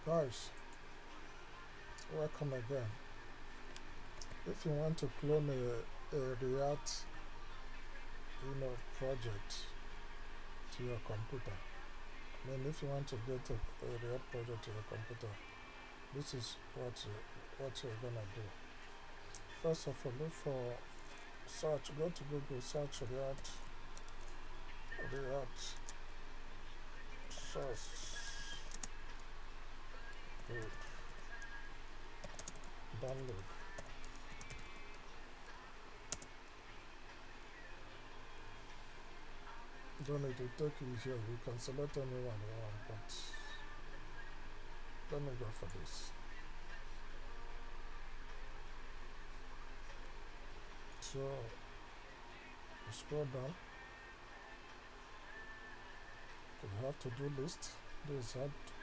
Guys, welcome again. If you want to clone a React project to your computer, if you want to get a React project to your computer, this is what you're gonna do. First of all, look for search. Go to Google, search React source code, download. Don't need to take you here. You can select anyone you want, but let me go for this. So you scroll down. You have to-do list. This is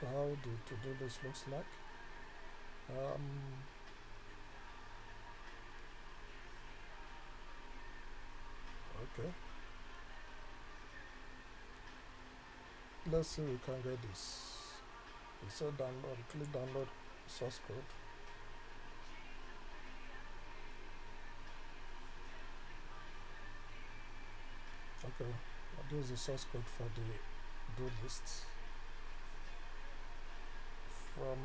how the to-do list looks like. Okay. Let's see if we can get this. You say download, click download source code. Okay, this is the source code for the do list from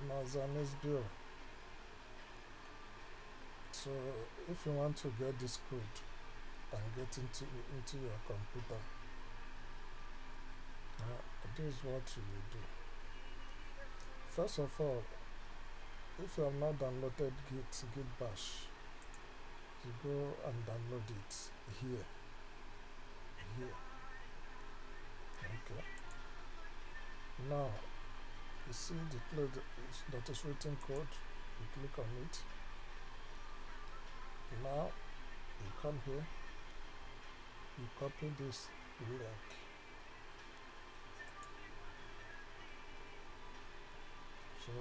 Nazami's build. So if you want to get this code and get into your computer, this is what you will do. First of all, if you have not downloaded Git bash, you go and download it here. Okay. Now you see the place that is written code. You click on it. Now you come here. You copy this link. So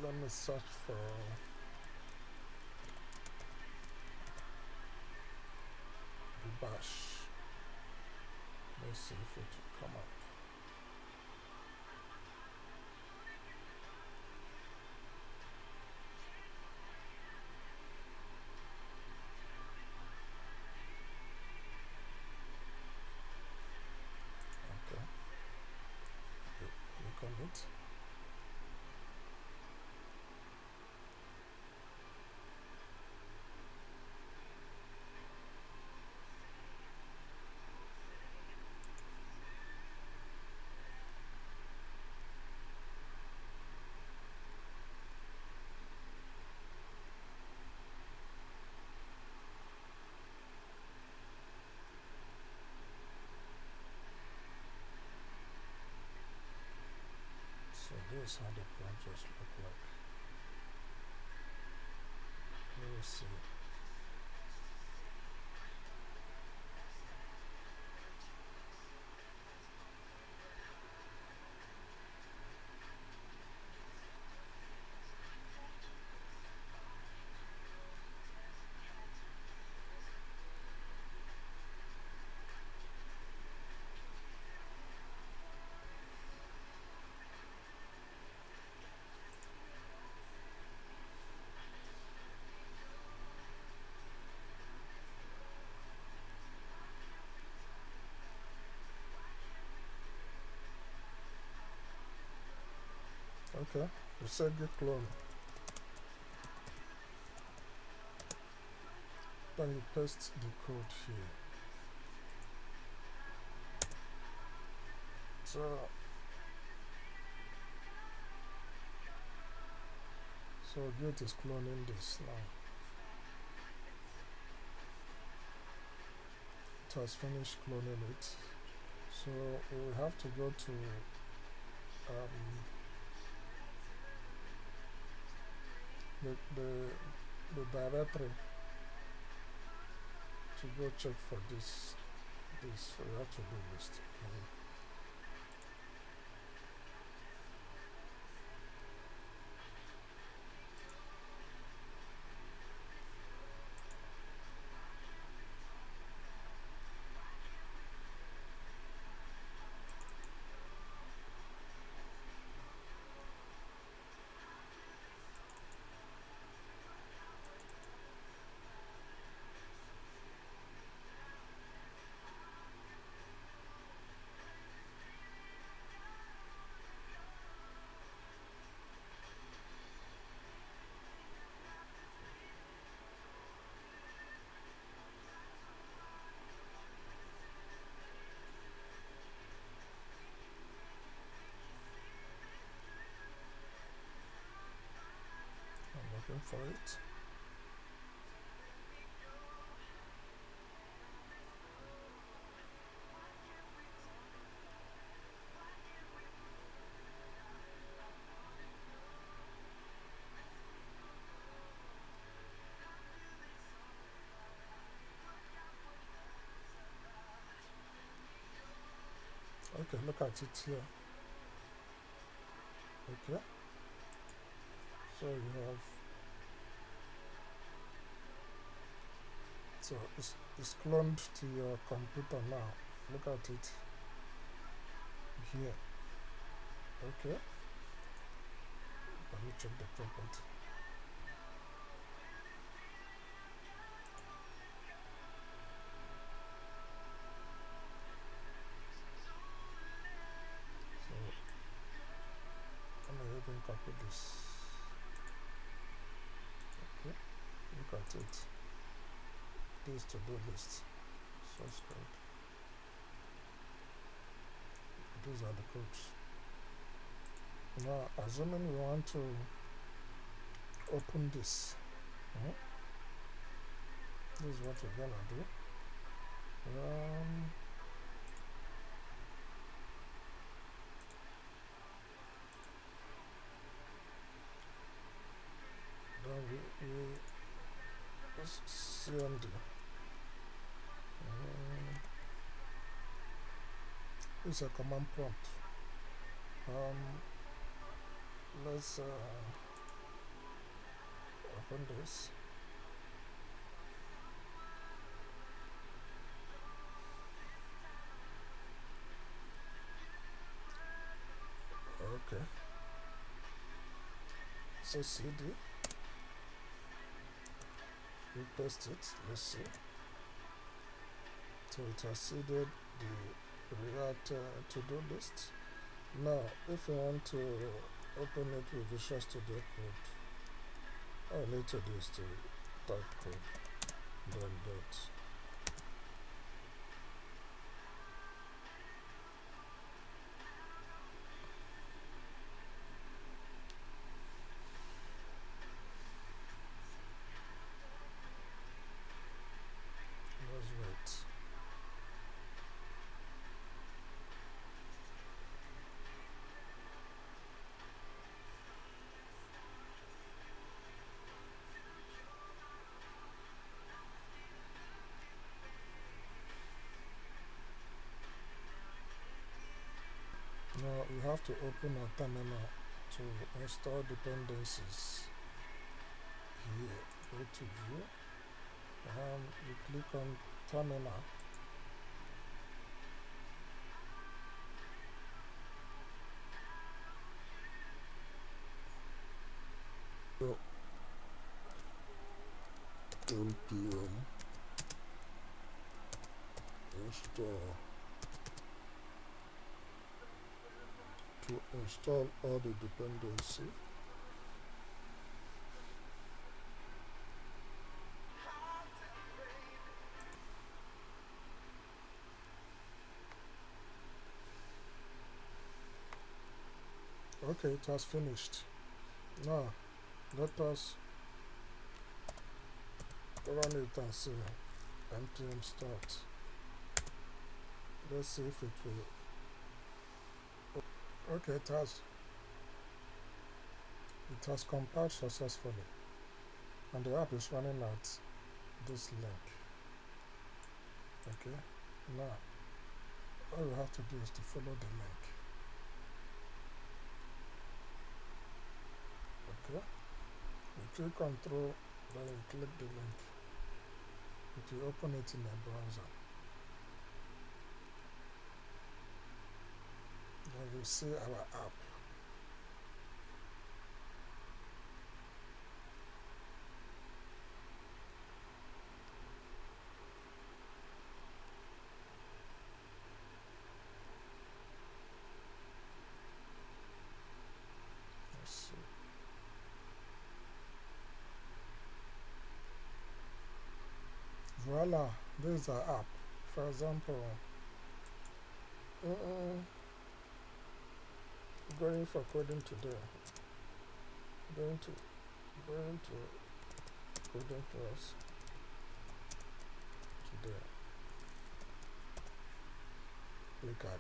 let me search for the bash. Let's see if it will come up. Okay. Click on it. So this is how the projects look like. Let me see. Okay, you said git clone. Then you paste the code here. So Git is cloning this now. It has finished cloning it. So we have to go to the directory to go check for this we have to do list. for it. Okay, look at it here. Okay, so you have, so it's cloned to your computer now. Look at it here. Okay, let me check the property. So I'm gonna even copy this. Okay, look at it. This to-do list. Source code. These are the codes. Now, assuming we want to open this, this is what we're gonna do. Then we CMD. It's a command prompt. Let's open this. Okay. So CD. You paste it. Let's see. So it has seeded the React to-do list. Now, if you want to open it with Visual Studio Code, all I need to do is to type code, then dot. Let's wait. Now you have to open a terminal to install dependencies. Here, go to view, you click on terminal. So, npm install to install all the dependency. Okay, it has finished. Now let us run it and see. Npm start. Let's see if it will. Okay, it has compiled successfully, and the app is running at this link. Okay, now all you have to do is to follow the link. Okay, you click control, then you click the link. It will open it in a browser. Then you see our app. Let's see. Voila, this is our app. For example, going for coding today, going to going to coding class today. Click add.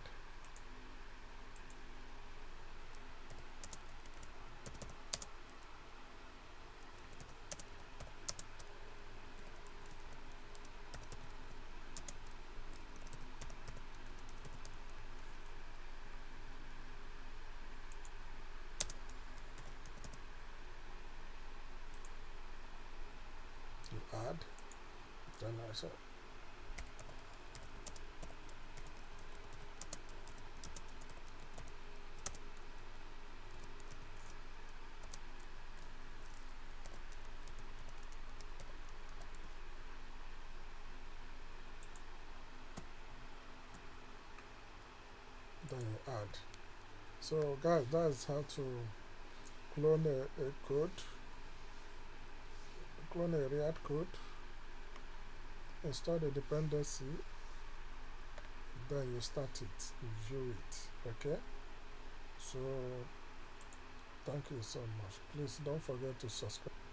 You add, then I said then you add. So guys, that's how to clone a code, clone a React code, install the dependency, then you start it, view it. Okay, so thank you so much. Please don't forget to subscribe.